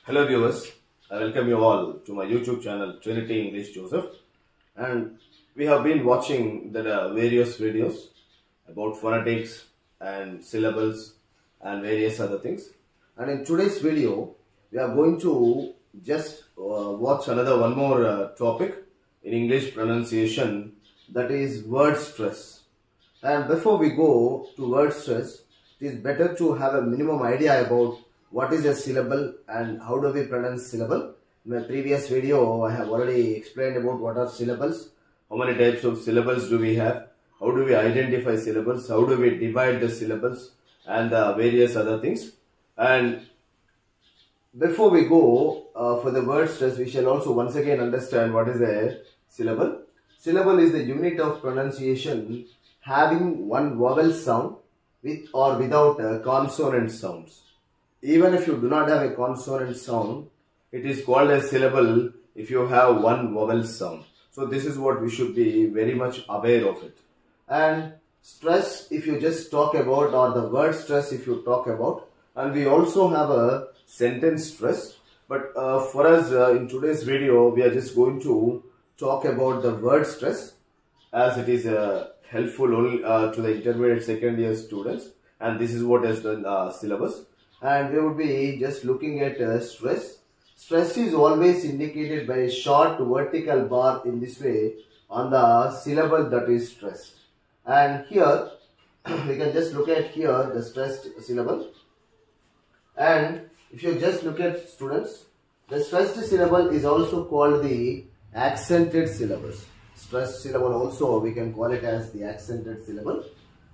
Hello viewers, I welcome you all to my YouTube channel Trinity English Joseph, and we have been watching the various videos about phonetics and syllables and various other things. And in today's video we are going to just watch one more topic in English pronunciation, that is word stress. And before we go to word stress, it is better to have a minimum idea about what is a syllable and how do we pronounce syllable. In my previous video, I have already explained about what are syllables, how many types of syllables do we have, how do we identify syllables, how do we divide the syllables, and various other things. And before we go for the word stress, we shall also once again understand what is a syllable. Syllable is the unit of pronunciation having one vowel sound with or without consonant sounds. Even if you do not have a consonant sound, it is called a syllable if you have one vowel sound. So this is what we should be very much aware of it. And stress, if you just talk about, or the word stress if you talk about, and we also have a sentence stress. But for us in today's video, we are just going to talk about the word stress, as it is helpful only to the intermediate second year students, and this is what is the syllabus. And we would be just looking at stress. Stress is always indicated by a short vertical bar in this way on the syllable that is stressed. And here we can just look at here the stressed syllable. And if you just look at students, the stressed syllable is also called the accented syllables. Stressed syllable also we can call it as the accented syllable.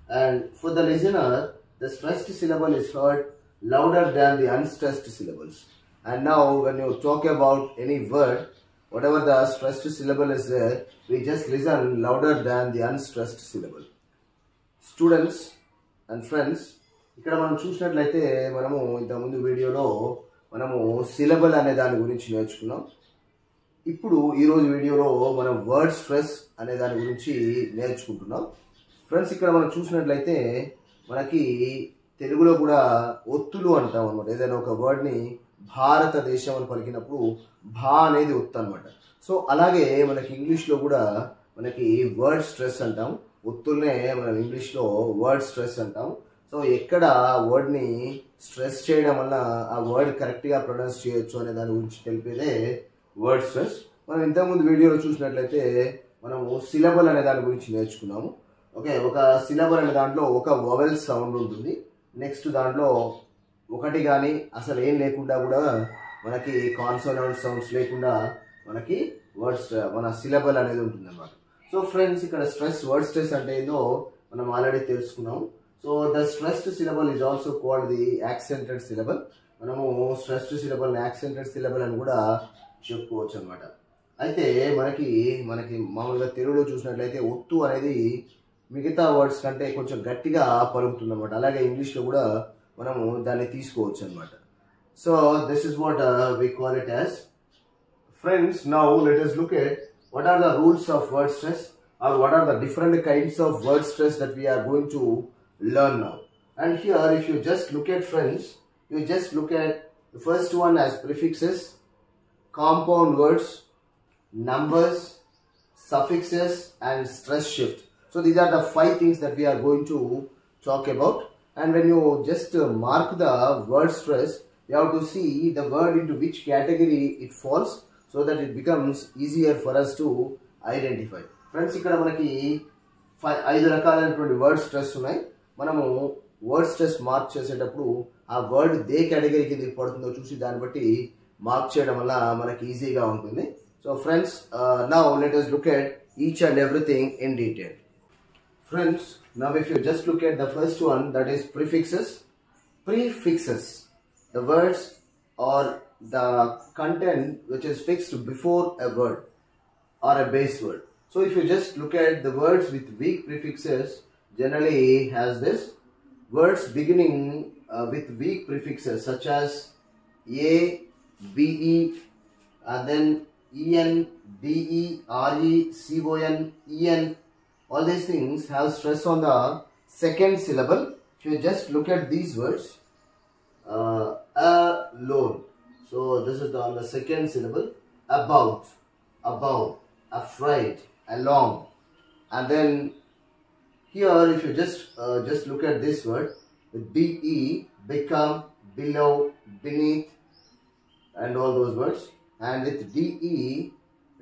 And for the listener, the stressed syllable is heard louder than the unstressed syllables. And now when you talk about any word, whatever the stressed syllable is there, we just listen louder than the unstressed syllable. Students and friends, ఇక్కడ మనం చూసినట్లయితే మనము ఇంతకుముందు వీడియోలో మనము syllable అనే దాని గురించి నేర్చుకున్నాం. ఇప్పుడు ఈరోజు వీడియోలో మనం వర్డ్ స్ట్రెస్ అనే దాని గురించి నేర్చుకుంటున్నాం. ఫ్రెండ్స్, ఇక్కడ మనం చూసినట్లయితే మనకి తెలుగులో కూడా ఒత్తులు అంటాం అనమాట. ఏదైనా ఒక వర్డ్ని భారతదేశం అని పలికినప్పుడు భా అనేది ఒత్తు అనమాట. సో అలాగే మనకి ఇంగ్లీష్లో కూడా మనకి వర్డ్ స్ట్రెస్ అంటాం. ఒత్తుల్నే మనం ఇంగ్లీష్లో వర్డ్ స్ట్రెస్ అంటాం. సో ఎక్కడ వర్డ్ని స్ట్రెస్ చేయడం వల్ల ఆ వర్డ్ కరెక్ట్గా ప్రొనౌన్స్ చేయొచ్చు అనే దాని గురించి తెలిపేదే వర్డ్ స్ట్రెస్. మనం ఇంతకుముందు వీడియోలో చూసినట్లయితే మనము సిలబల్ అనే దాని గురించి నేర్చుకున్నాము. ఓకే, ఒక సిలబల్ అనే దాంట్లో ఒక వవెల్ సౌండ్ ఉంటుంది. నెక్స్ట్ దాంట్లో ఒకటి కానీ అసలు ఏం లేకుండా కూడా మనకి కాన్సోనెంట్ సౌండ్స్ లేకుండా మనకి వర్డ్స్ మన సిలబల్ అనేది ఉంటుంది అన్నమాట. సో ఫ్రెండ్స్, ఇక్కడ స్ట్రెస్ వర్డ్ స్ట్రెస్ అంటే ఏందో మనం ఆల్రెడీ తెలుసుకున్నాం. So the stressed syllable is also called the accented syllable. మనము స్ట్రెస్డ్ సిలబల్ యాక్సెంటెడ్ సిలబల్ అని కూడా చెప్పుకోవచ్చు అనమాట. అయితే మనకి మామూలుగా తెలుగులో చూసినట్లయితే ఒత్తు అనేది మిగతా వర్డ్స్ కంటే కొంచెం గట్టిగా పలుకుతుంది అనమాట. అలాగే ఇంగ్లీష్లో కూడా మనము దాన్ని తీసుకోవచ్చు అనమాట. So this is what we call it as. Friends, now let us look at what are the rules of word stress, or what are the different kinds of word stress that we are going to learn now. And here if you just look at, friends, you just look at the first one as prefixes, compound words, numbers, suffixes, and stress shift. So these are the 5 things that we are going to talk about. And when you just mark the word stress, you have to see the word into which category it falls, so that it becomes easier for us to identify. Friends, ఇక్కడ మనకి 5 రకాలైనటువంటి word stress ఉన్నాయి. మనము word stress mark చేసేటప్పుడు ఆ word they category కింద పడుతుందో చూసి దాన్ని బట్టి మార్క్ చేయడం వల్ల మనకి ఈజీగా ఉంటుంది. So friends, now let us look at each and everything in detail. Friends, now if you just look at the first one, that is prefixes. Prefixes, the words or the content which is fixed before a word or a base word. So if you just look at the words with weak prefixes, generally has this. Words beginning with weak prefixes such as a, be, and then en, de, re, con, en. All these things have stress on the second syllable. If you just look at these words, alone. So this is on the second syllable. About, above, afraid, along. And then here if you just look at this word with be, become, below, beneath, and all those words. And with de,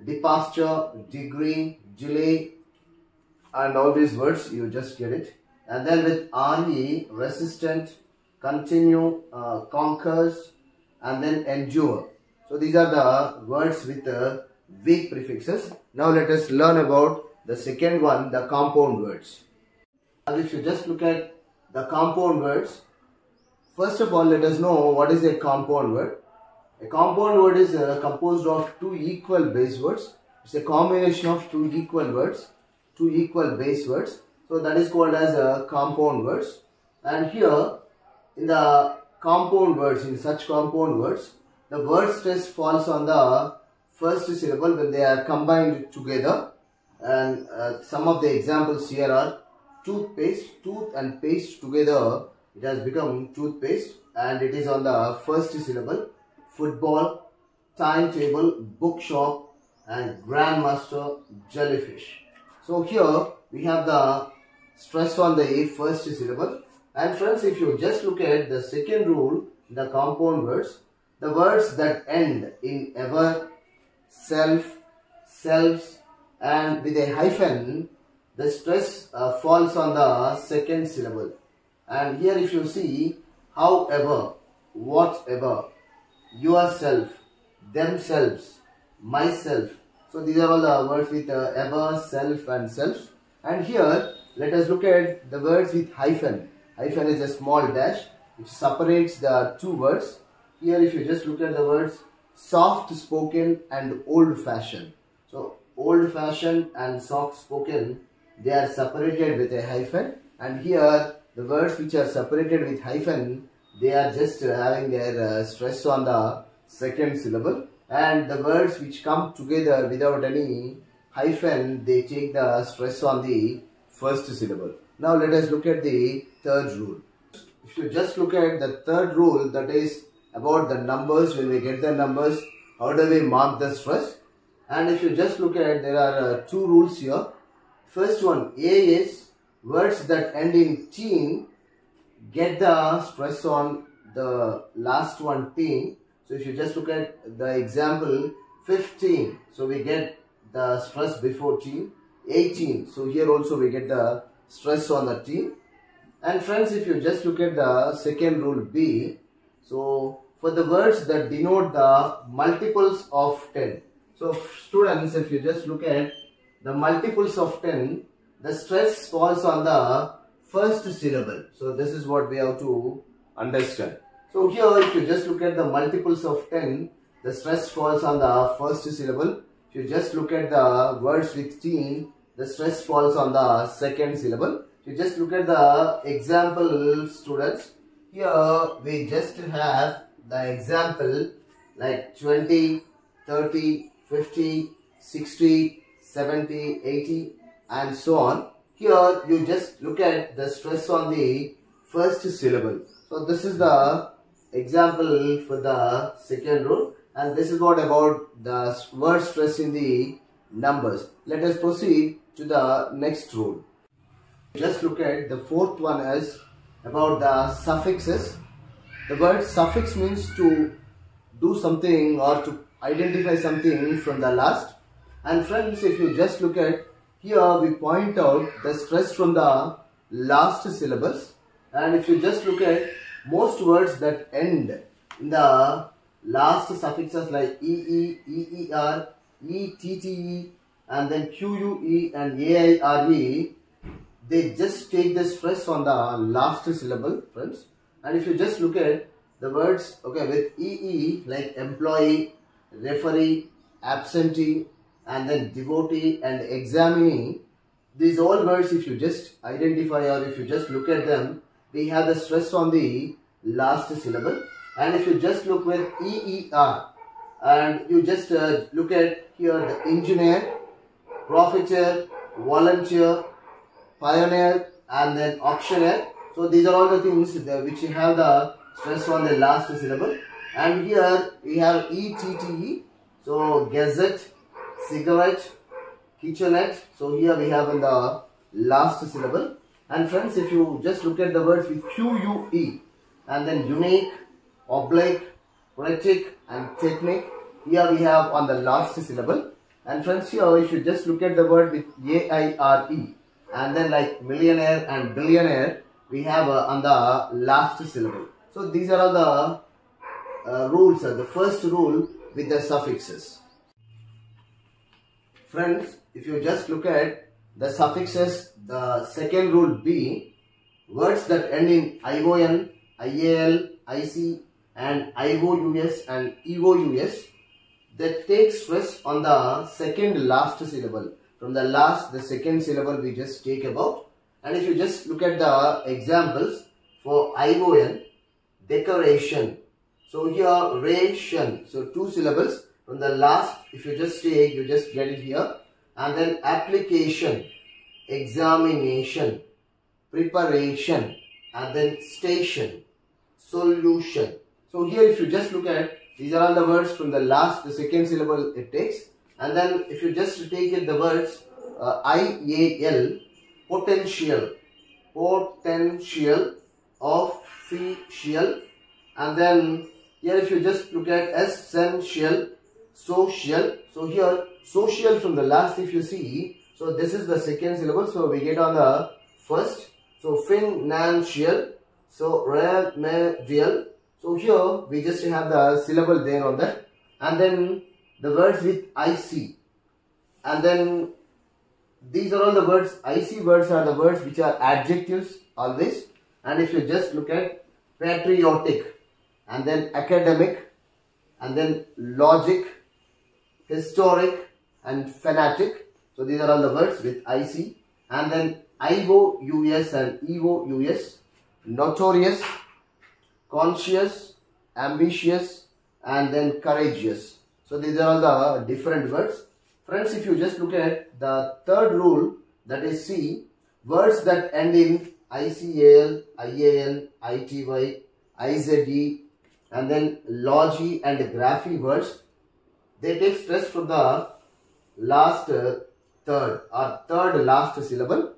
departure, degree, delay, and all these words, you just get it. And then with re, resistant, continue, conquers, and then endure. So these are the words with the weak prefixes. Now let us learn about the second one, the compound words. And if you just look at the compound words, first of all let us know what is a compound word. A compound word is composed of two equal base words. It's a combination of two equal words, two equal base words. So that is called as compound words. And here in the compound words, in such compound words, the word stress falls on the first syllable when they are combined together. And some of the examples here are toothpaste, tooth and paste together, it has become toothpaste, and it is on the first syllable. Football, timetable, bookshop, and grandmaster, jellyfish. So here we have the stress on the first syllable. And friends, if you just look at the second rule, the compound words, the words that end in ever, self, selves, and with a hyphen, the stress falls on the second syllable. And here if you see, however, whatever, yourself, themselves, myself. So these are all the words with ever, self, and self. And here let us look at the words with hyphen. Hyphen is a small dash which separates the two words. Here if you just look at the words soft spoken and old fashioned. So old fashioned and soft spoken, they are separated with a hyphen. And here the words which are separated with hyphen, they are just having their stress on the second syllable. And the words which come together without any hyphen, they take the stress on the first syllable. Now let us look at the third rule. If you just look at the third rule, that is about the numbers. When we get the numbers, how do we mark the stress? And if you just look at, there are two rules here. First one, A is words that end in teen get the stress on the last one, teen. So if you just look at the example 15, so we get the stress before teen. 18, so here also we get the stress on the teen. And friends, if you just look at the second rule B, so for the words that denote the multiples of 10. So students, if you just look at the multiples of 10, the stress falls on the first syllable. So this is what we have to understand. So here if you just look at the multiples of 10, the stress falls on the first syllable. If you just look at the words with teen, the stress falls on the second syllable. If you just look at the example, students, here we just have the example like 20, 30, 50, 60, 70, 80 and so on. Here you just look at the stress on the first syllable. So this is the example for the second rule, and this is what about the word stress in the numbers. Let us proceed to the next rule. Just look at the fourth one as about the suffixes. The word suffix means to do something or to identify something from the last. And friends, if you just look at here, we point out the stress from the last syllables. And if you just look at most words that end in the last suffixes like ee, eer,ette, and then que and aire, they just take the stress on the last syllable, friends. And if you just look at the words, okay, with ee like employee, referee, absentee, and then devotee and examinee, these all words, if you just identify or if you just look at them, we have the stress on the last syllable. And if you just look with EER and you just look at here the engineer, profiteer, volunteer, pioneer, and then auctioneer. So these are all the things which have the stress on the last syllable. And here we have ETTE. So gazette, cigarette, kitchenette. So here we have in the last syllable. And friends, if you just look at the words with QUE and then unique, oblique, critic and technique, here we have on the last syllable. And friends, here if you just look at the word with AIRE and then like millionaire and billionaire, we have on the last syllable. So these are all the rules, the first rule with the suffixes. Friends, if you just look at the suffixes, the second rule B, words that end in ION, IAL, IC and IOUS and EOUS, that takes stress on the second last syllable. From the last, the second syllable we just take about. And if you just look at the examples for ION, decoration. So here ration, so two syllables. From the last, if you just take, you just get it here. And then application, examination, preparation, and then station, solution. So here if you just look at, these are all the words from the last, the second syllable it takes. And then if you just take it, the words IAL, potential, potential, official. And then here if you just look at essential, social. So here social from the last, if you see, so this is the second syllable, so we get on the first. So financial, so remedial. So here we just have the syllable there on that. And then the words with IC. And then these are all the words, IC words are the words which are adjectives always. And if you just look at patriotic, and then academic, and then logic, historic and fanatic. So these are all the words with IC. And then IOUS and EOUS, notorious, conscious, ambitious and then courageous. So these are all the different words. Friends, if you just look at the third rule, that is C, words that end in ICAL, IAN, ITY, IZE and then logy and graphy words, they take stress from the last third or third last syllable.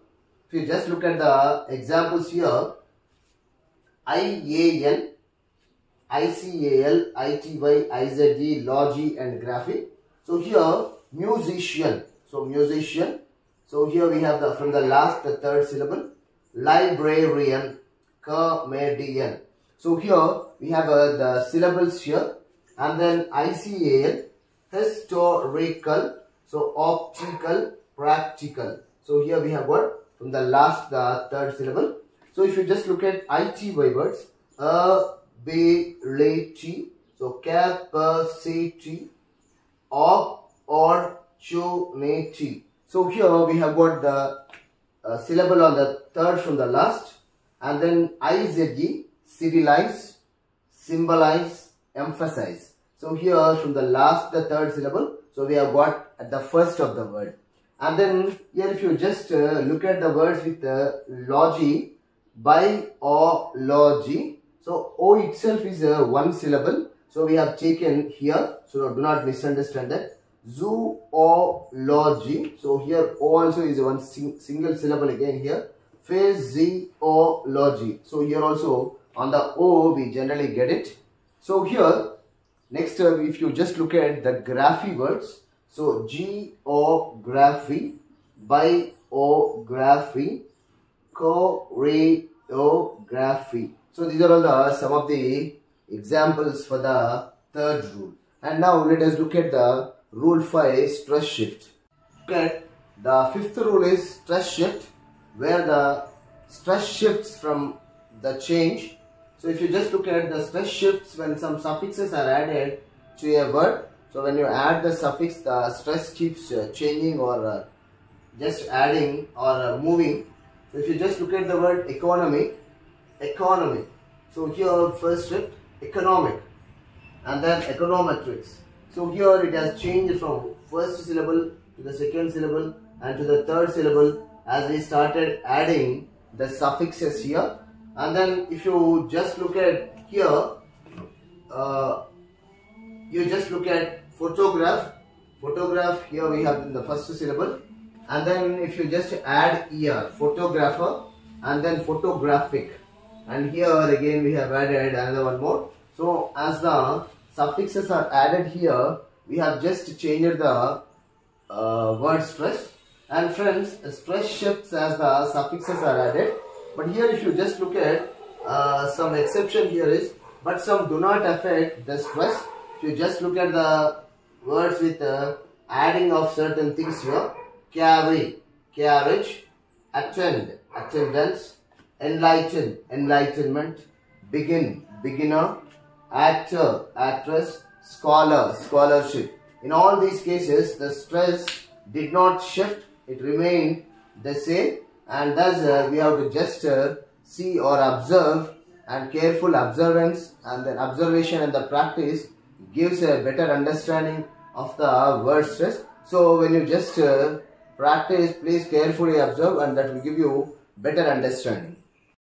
If you just look at the examples here, IAN, ICAL, ITY, IZE, logy and graphy. So here musician, so musician. So here we have the from the last the third syllable, librarian, comedian. So here we have the syllables here, and then ICAL, historical, so optical, practical. So here we have what from the last the third syllable. So if you just look at ITY words, ability, so capacity, opportunity. So here we have got the syllable on the third from the last, and then IZE, civilize, symbolize, emphasize. So here from the last the third syllable, so we have got at the first of the word. And then here if you just look at the words with logy, biology. So O itself is one syllable, so we have taken here, so do not misunderstand that. Zoology, so here O also is one single syllable again here. Physiology, so here also on the O we generally get it. So here next if you just look at the graphy words, so geography, biography, choreography. So these are all the some of the examples for the third rule. And now let us look at the rule 5, stress shift. Okay, the fifth rule is stress shift, where the stress shifts from the change. So if you just look at the stress shifts when some suffixes are added to a word. So when you add the suffix, the stress keeps changing or just adding or moving. So if you just look at the word economy, economy. So here first shift, economic, and then econometrics. So here it has changed from first syllable to the second syllable and to the third syllable as we started adding the suffixes here. And then if you just look at here, you just look at photograph. Photograph, here we have the first syllable, and then if you just add er, photographer, and then photographic, and here again we have added another one more. So as the suffixes are added here, we have just changed the word stress. And friends, stress shifts as the suffixes are added. But here if you just look at some exception here is, but some do not affect the stress. If you just look at the words with adding of certain things here, carry, carriage, attend, attendance, enlighten, enlightenment, begin, beginner, actor, actress, scholar, scholarship. In all these cases, the stress did not shift, it remained the same, and thus we have to just see or observe, and careful observance and then observation and the practice gives a better understanding of the word stress. So when you just practice, please carefully observe, and that will give you better understanding.